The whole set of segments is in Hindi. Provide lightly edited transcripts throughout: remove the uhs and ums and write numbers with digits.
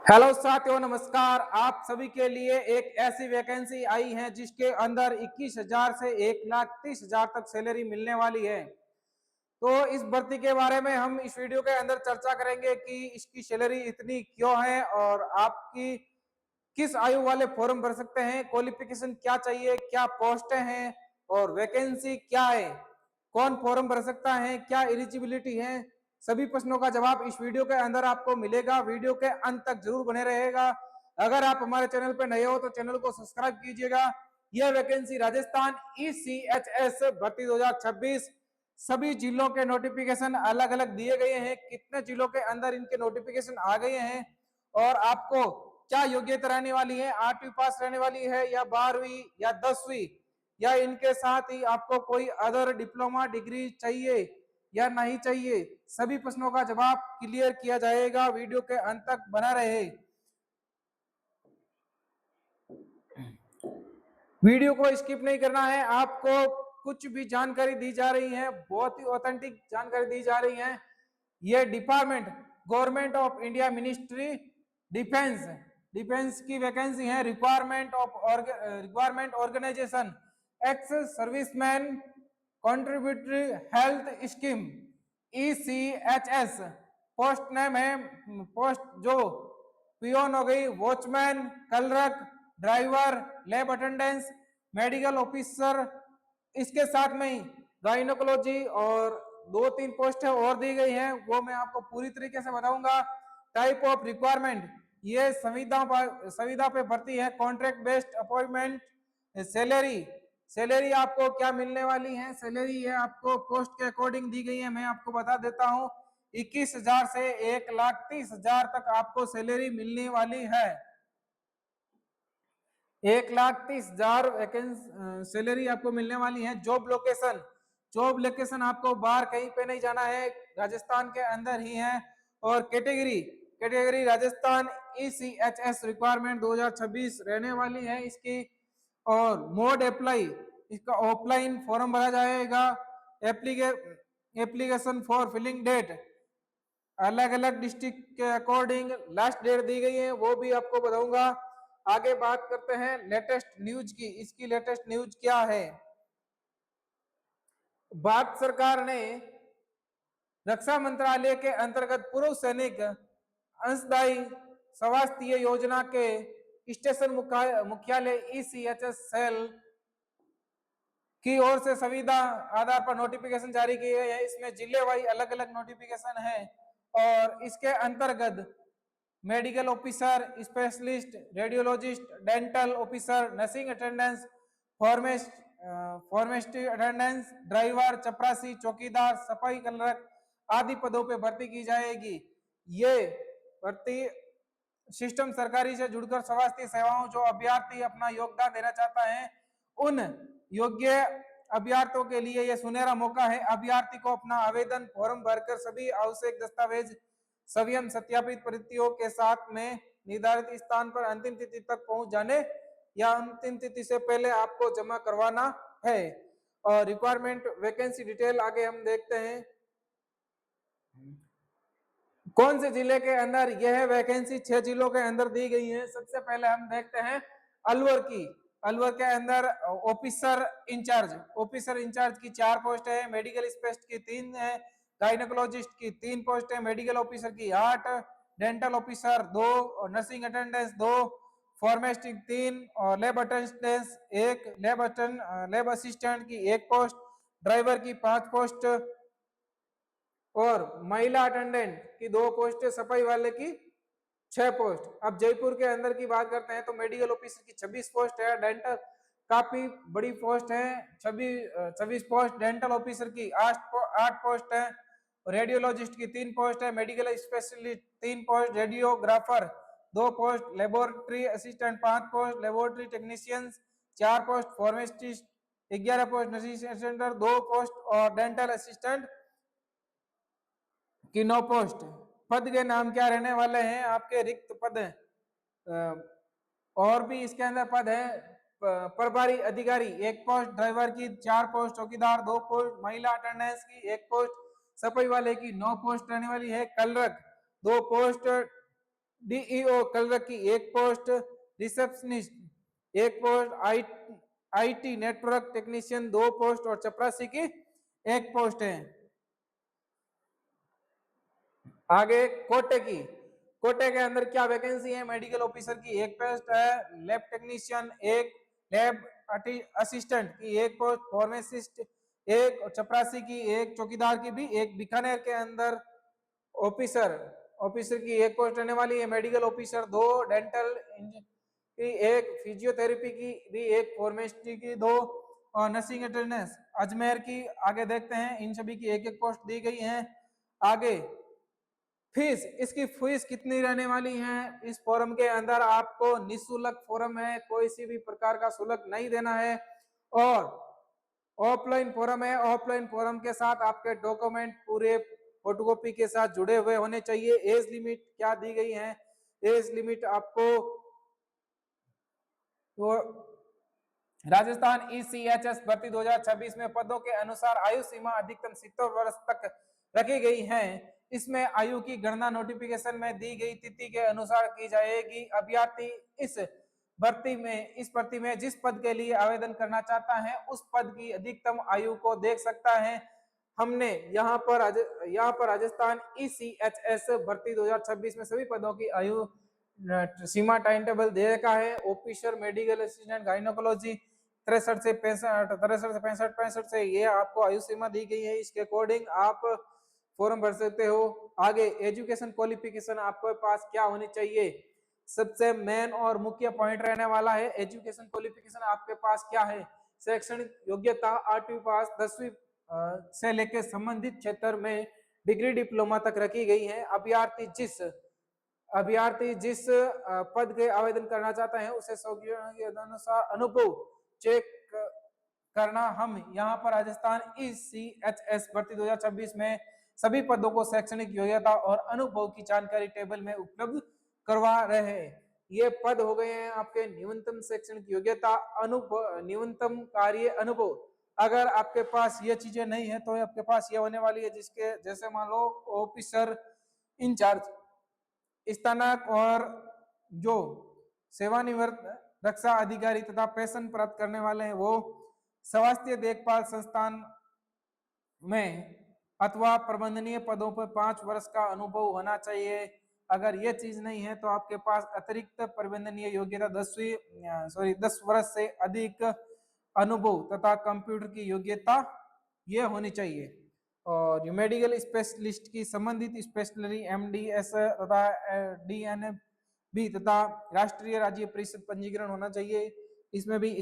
हेलो साथियों, नमस्कार। आप सभी के लिए एक ऐसी वैकेंसी आई है जिसके अंदर 21,000 से 1,30,000 तक सैलरी मिलने वाली है। तो इस भर्ती के बारे में हम इस वीडियो के अंदर चर्चा करेंगे कि इसकी सैलरी इतनी क्यों है और आपकी किस आयु वाले फॉर्म भर सकते हैं, क्वालिफिकेशन क्या चाहिए, क्या पोस्टें हैं और वैकेंसी क्या है, कौन फॉर्म भर सकता है, क्या एलिजिबिलिटी है। सभी प्रश्नों का जवाब इस वीडियो के अंदर आपको मिलेगा। वीडियो के अंत तक जरूर बने रहेगा। अगर आप हमारे चैनल पर नए हो तो चैनल को सब्सक्राइब कीजिएगा। यह वैकेंसी राजस्थान ECHS भर्ती 2026, सभी जिलों के नोटिफिकेशन अलग अलग दिए गए हैं। कितने जिलों के अंदर इनके नोटिफिकेशन आ गए हैं और आपको क्या योग्यता रहने वाली है, 8वीं पास रहने वाली है या 12वीं या 10वीं, या इनके साथ ही आपको कोई अदर डिप्लोमा डिग्री चाहिए या नहीं चाहिए, सभी प्रश्नों का जवाब क्लियर किया जाएगा। वीडियो के अंत तक बना रहे। वीडियो को स्किप नहीं करना है। आपको कुछ भी जानकारी दी जा रही है, बहुत ही ऑथेंटिक जानकारी दी जा रही है। ये department government of India ministry defence defence की वैकेंसी है। Requirement organisation ex serviceman contributory health scheme ECHS। Post name है, पोस्ट जो पियोन हो गई, watchman, clerk, driver, lab attendance, medical officer. इसके साथ में ही गाइनोकोलॉजी और 2-3 पोस्ट और दी गई हैं, वो मैं आपको पूरी तरीके से बताऊंगा। टाइप ऑफ रिक्वायरमेंट, ये संविदा पे भर्ती है। Contract based appointment. सैलरी आपको क्या मिलने वाली है, सैलरी है आपको पोस्ट के अकॉर्डिंग दी गई है। मैं आपको बता देता हूँ, 21,000 से 1,30,000 तक आपको सैलरी मिलने वाली है। 1,30,000 वैकेंसी सैलरी आपको मिलने वाली है। जॉब लोकेशन आपको बाहर कहीं पे नहीं जाना है, राजस्थान के अंदर ही है। और कैटेगरी राजस्थान ECHS रिक्वायरमेंट 2026 रहने वाली है इसकी। और मोड अप्लाई, इसका ऑफलाइन फॉर्म भरा जाएगा। एप्लीकेशन फॉर फिलिंग डेट अलग अलग डिस्ट्रिक्ट के अकॉर्डिंग लास्ट डेट दी गई है, वो भी आपको बताऊंगा। आगे बात करते हैं लेटेस्ट न्यूज की। इसकी लेटेस्ट न्यूज क्या है? भारत सरकार ने रक्षा मंत्रालय के अंतर्गत पूर्व सैनिक अंशदायी स्वास्थ्य योजना के स्टेशन मुख्यालय ECHS सेल की ओर से संविदा आधार पर नोटिफिकेशन जारी किए गए हैं। इसमें जिले वाइज अलग अलग नोटिफिकेशन है और इसके अंतर्गत medical officer, specialist, radiologist, dental officer, nursing attendance, pharmacist attendance, driver, चपरासी, चौकीदार, सफाई क्लर्क आदि पदों पे भर्ती की जाएगी। ये भर्ती सिस्टम सरकारी से जुड़कर स्वास्थ्य सेवाओं जो अभ्यर्थी अपना योगदान देना चाहता है, उन योग्य अभ्यर्थियों के लिए यह सुनहरा मौका है। अभ्यर्थी को अपना आवेदन फॉर्म भरकर सभी आवश्यक दस्तावेज स्वयं सत्यापित प्रतियों के साथ में निर्धारित स्थान पर अंतिम तिथि तक पहुंच जाने या अंतिम तिथि से पहले आपको जमा करवाना है। और रिक्वायरमेंट वैकेंसी डिटेल आगे हम देखते हैं। कौन से जिले के अंदर यह वैकेंसी 6 जिलों के अंदर दी गई है। सबसे पहले हम देखते हैं अलवर की। अलवर के अंदर ऑफिसर इंचार्ज की 4 पोस्ट है, मेडिकल स्पेशलिस्ट की 3 है, गायनेकोलॉजिस्ट की 3 पोस्ट है, मेडिकल ऑफिसर की 8, डेंटल ऑफिसर 2, और नर्सिंग अटेंडेंस 2, फार्मेसिस्ट 3 और लैब अटेंडेंस 1, लैब असिस्टेंट की 1 पोस्ट, ड्राइवर की 5 पोस्ट और महिला अटेंडेंट की 2 पोस्ट, सफाई वाले की 6 पोस्ट। अब जयपुर के अंदर की बात करते हैं तो मेडिकल ऑफिसर की 26 पोस्ट है, डेंटल काफी बड़ी पोस्ट है, 26 पोस्ट, डेंटल ऑफिसर की 8 पोस्ट है, रेडियोलॉजिस्ट की 3 पोस्ट है, medical specialist 3 post, radiographer 2 post, laboratory assistant 5 post, laboratory technician 4 post, pharmacist 11 post, nursing assistant 2 post और डेंटल असिस्टेंट की 9 पोस्ट। पद के नाम क्या रहने वाले हैं आपके? रिक्त पद है। और भी इसके अंदर पद है। प्रभारी अधिकारी 1 पोस्ट, ड्राइवर की 4 पोस्ट, चौकीदार 2 पोस्ट, महिला अटेंडेंस की 1 पोस्ट, सफाई वाले की 9 पोस्ट रहने वाली है, क्लर्क 2 पोस्ट, डीईओ कलर की एक पोस्ट, रिसेप्शनिस्ट एक post, IT network technician 2 post और चपरासी की एक पोस्ट है। आगे कोटे के अंदर क्या वैकेंसी है? मेडिकल ऑफिसर की एक पोस्ट है, लैब टेक्नीशियन एक, लैब असिस्टेंट की एक पोस्ट, फार्मासिस्ट एक, चपरासी की एक, चौकीदार की भी एक। बीकानेर के अंदर ऑफिसर की एक पोस्ट रहने वाली है, मेडिकल ऑफिसर 2, डेंटल की एक, फिजियोथेरेपी की भी एक, फार्मेसी की 2 और नर्सिंग अटेंडेंस अजमेर की। आगे देखते हैं, इन सभी की एक एक पोस्ट दी गई है। आगे फीस, इसकी फीस कितनी रहने वाली है? इस फॉर्म के अंदर आपको निःशुल्क फॉर्म है, कोई सी भी प्रकार का शुल्क नहीं देना है और ऑफलाइन फॉर्म है। ऑफलाइन फॉर्म के साथ आपके डॉक्यूमेंट पूरे फोटोकॉपी के साथ जुड़े हुए होने चाहिए। एज लिमिट क्या दी गई है? एज लिमिट आपको तो राजस्थान ईसीएचएस भर्ती 2026 में पदों के अनुसार आयु सीमा अधिकतम 70 वर्ष तक रखी गई है। इसमें आयु की गणना नोटिफिकेशन में दी गई तिथि के अनुसार की जाएगी। अभ्यर्थी इस भर्ती में जिस पद के लिए आवेदन करना चाहता है उस पद की अधिकतम आयु को देख सकता है। हमने यहाँ पर राजस्थान ईसीएचएस भर्ती 2026 में सभी पदों की आयु सीमा टाइम टेबल दे रखा है। ऑफिसर मेडिकल असिस्टेंट गायनोकोलॉजी 63 से 65 से ये आपको आयु सीमा दी गई है। इसके अकॉर्डिंग आप फॉर्म भर सकते हो। आगे एजुकेशन क्वालिफिकेशन आपके पास क्या होनी चाहिए? सबसे मेन और मुख्य पॉइंट रहने वाला है एजुकेशन क्वालिफिकेशन आपके पास क्या है। शैक्षणिक योग्यता 8वीं पास, 10वीं से लेकर संबंधित क्षेत्र में डिग्री डिप्लोमा तक रखी गई है। अभ्यर्थी जिस पद के आवेदन करना चाहता है उसे अनुसार अनुभव चेक करना। हम यहाँ पर राजस्थान ईसीएचएस भर्ती 2026 में सभी पदों को शैक्षणिक योग्यता और अनुभव की जानकारी टेबल में उपलब्ध करवा रहे हैं। ये पद हो गए हैं आपके न्यूनतम शैक्षणिक योग्यता, अनुभव, न्यूनतम कार्य अनुभव। अगर आपके पास ये चीजें नहीं है तो आपके पास ये होने वाली है, जिसके जैसे मान लो ऑफिसर इंचार्ज स्नातक और जो सेवानिवृत्त रक्षा अधिकारी तथा पेंशन प्राप्त करने वाले हैं वो स्वास्थ्य देखभाल संस्थान में अथवा प्रबंधनीय पदों पर 5 वर्ष का अनुभव होना चाहिए। अगर ये चीज नहीं है तो आपके पास अतिरिक्त प्रबंधनीय योग्यता 10 वर्ष से अधिक अनुभव तथा कंप्यूटर की योग्यता ये होनी चाहिए। और मेडिकल स्पेशलिस्ट की संबंधित स्पेशलिटी एमडीएस तथा डीएनबी तथा राष्ट्रीय राज्य परिषद पंजीकरण होना चाहिए। इसमें भी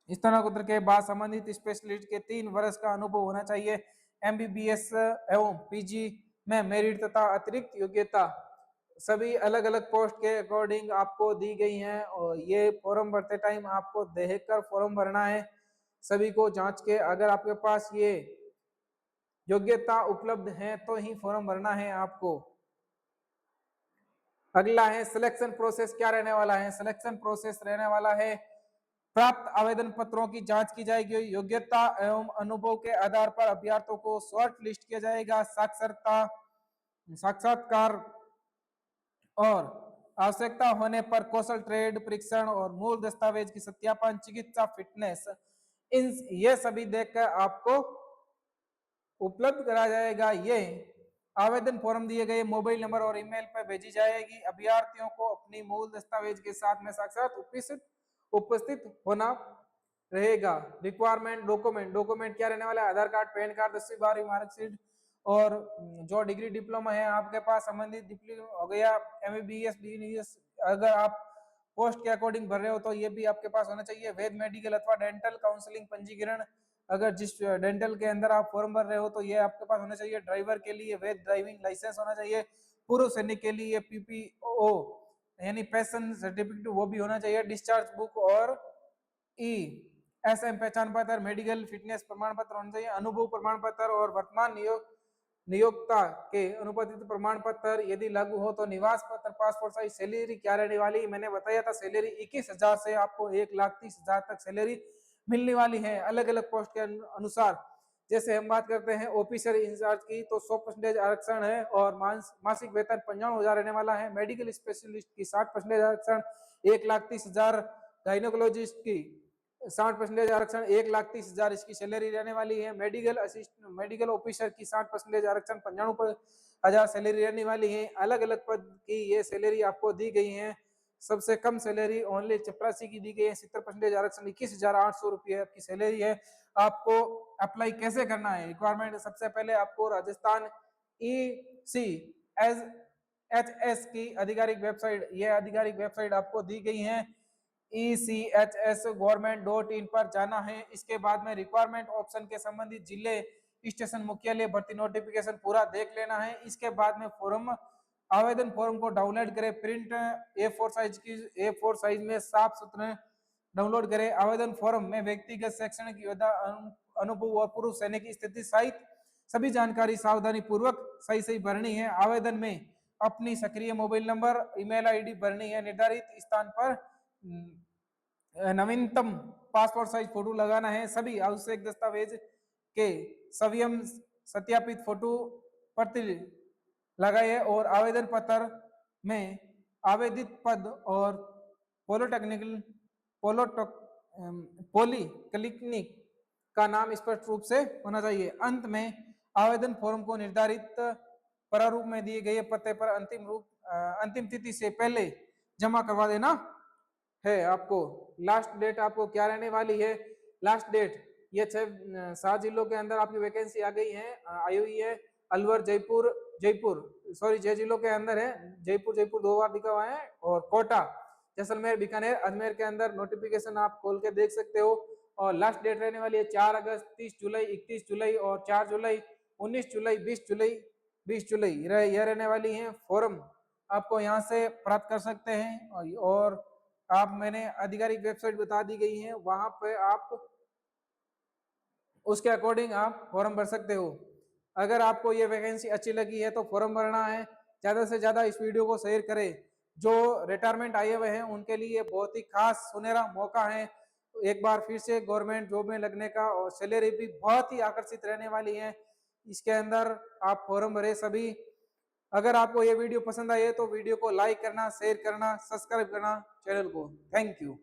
स्नातकोत्तर के बाद संबंधित स्पेशलिस्ट के 3 वर्ष का अनुभव होना चाहिए। एमबीबीएस एवं पीजी में मेरिट तथा अतिरिक्त योग्यता सभी अलग अलग पोस्ट के अकॉर्डिंग आपको दी गई हैं और ये फॉर्म भरते टाइम आपको देखकर फॉर्म भरना है। सभी को जांच के अगर आपके पास ये योग्यता उपलब्ध है तो ही फॉर्म भरना है आपको। अगला है सिलेक्शन प्रोसेस क्या रहने वाला है? सिलेक्शन प्रोसेस रहने वाला है प्राप्त आवेदन पत्रों की जांच की जाएगी। योग्यता एवं अनुभव के आधार पर अभ्यर्थियों को शॉर्ट लिस्ट किया जाएगा। साक्षात्कार और आवश्यकता होने पर कौशल ट्रेड परीक्षण और मूल दस्तावेज की सत्यापन, चिकित्सा फिटनेस, इन ये सभी देखकर आपको उपलब्ध कराया जाएगा। ये आवेदन फॉर्म दिए गए मोबाइल नंबर और ईमेल पर भेजी जाएगी। अभ्यर्थियों को अपनी मूल दस्तावेज के साथ में साक्षात उपस्थित होना रहेगा। रिक्वायरमेंट डॉक्यूमेंट क्या रहने वाला है? आधार कार्ड, पैन कार्ड, 10वीं 12वीं मार्कशीट और जो डिग्री डिप्लोमा है आपके पास संबंधित डिप्लोमा हो गया, एमबीबीएस, बीडीएस अगर आप पोस्ट के अकॉर्डिंग भर रहे हो तो ये भी आपके पास होना चाहिए। वैध मेडिकल अथवा डेंटल काउंसलिंग पंजीकरण, अगर जिस डेंटल के अंदर आप फॉर्म भर रहे हो तो ये आपके पास होना चाहिए। ड्राइवर के लिए वैध ड्राइविंग लाइसेंस होना चाहिए। पूर्व सैनिक के लिए पीपीओ यानी पैशन सर्टिफिकेट वो भी होना चाहिए। डिस्चार्ज बुक और एसएम पहचान पत्र, मेडिकल फिटनेस प्रमाण पत्र होना चाहिए। अनुभव प्रमाण पत्र और वर्तमान नियोक्ता के अनुपस्थित प्रमाण पत्र यदि लागू हो तो निवास पत्र, पासपोर्ट साइज। सैलरी क्या रहने वाली? मैंने बताया था सैलरी 21,000 से आपको 1,30,000 तक सैलरी मिलने वाली है अलग अलग पोस्ट के अनुसार। जैसे हम बात करते हैं ऑफिसर इंचार्ज की तो 100% आरक्षण है और मासिक वेतन 95,000 रहने वाला है। मेडिकल स्पेशलिस्ट की 60% आरक्षण 1,30,000। गायनोकोलॉजिस्ट की 60% आरक्षण 1,30,000 इसकी सैलरी रहने वाली है। मेडिकल ऑफिसर की 60% आरक्षण 95,000 सैलरी रहने वाली है। अलग अलग पद की ये सैलरी आपको दी गई है। सबसे कम सैलरी ओनली चपरासी की दी गई है 70% आरक्षण 21,800 रुपये आपकी सैलरी है। आपको अप्लाई कैसे करना है? रिक्वायरमेंट सबसे पहले आपको राजस्थान ECHS की आधिकारिक वेबसाइट, ये आधिकारिक वेबसाइट आपको दी गई है ECHS government.in पर जाना है। इसके बाद में रिक्वायरमेंट ऑप्शन के संबंधित जिले स्टेशन मुख्यालय भर्ती नोटिफिकेशन पूरा देख लेना है। इसके बाद में आवेदन फॉर्म को डाउनलोड करें, प्रिंट A4 साइज में साफ सुथरे डाउनलोड करें। आवेदन फॉर्म में व्यक्तिगत शैक्षणिक योग्यता, अनुभव और पूर्व सैनिक की स्थिति सहित सभी जानकारी सावधानी पूर्वक सही भरनी है। आवेदन में अपनी सक्रिय मोबाइल नंबर, ईमेल आईडी भरनी है। निर्धारित स्थान पर नवीनतम पासपोर्ट साइज फोटो लगाना है। सभी आवश्यक दस्तावेज के स्वयं सत्यापित फोटो प्रति लगाइए और आवेदन पत्र में आवेदित पद और पॉलीक्लिनिक का नाम स्पष्ट रूप से होना चाहिए। अंत में आवेदन फॉर्म को निर्धारित प्रारूप में दिए गए पते पर अंतिम तिथि से पहले जमा करवा देना है। आपको लास्ट डेट आपको क्या रहने वाली है? लास्ट डेट ये 7 जिलों के अंदर आपकी वैकेंसी आई हुई है। अलवर, जयपुर 6 जिलों के अंदर है। जयपुर 2 बार दिखा हुआ है और कोटा, जैसलमेर, बीकानेर, अजमेर के अंदर नोटिफिकेशन आप खोल के देख सकते हो। और लास्ट डेट रहने वाली है 4 अगस्त, 30 जुलाई, 31 जुलाई और 4 जुलाई, 19 जुलाई, 20 जुलाई यह रहने वाली है। फॉर्म आपको यहाँ से प्राप्त कर सकते हैं और मैंने आधिकारिक वेबसाइट बता दी गई है, वहां पे आप उसके अकॉर्डिंग आप फॉर्म भर सकते हो। अगर आपको ये वैकेंसी अच्छी लगी है तो फॉर्म भरना है। ज्यादा से ज्यादा इस वीडियो को शेयर करें। जो रिटायरमेंट आए हुए हैं उनके लिए बहुत ही खास सुनहरा मौका है एक बार फिर से गवर्नमेंट जॉब में लगने का, और सैलरी भी बहुत ही आकर्षित रहने वाली है। इसके अंदर आप फॉर्म भरे सभी। अगर आपको ये वीडियो पसंद आई है तो वीडियो को लाइक करना, शेयर करना, सब्सक्राइब करना चैनल को। Thank you.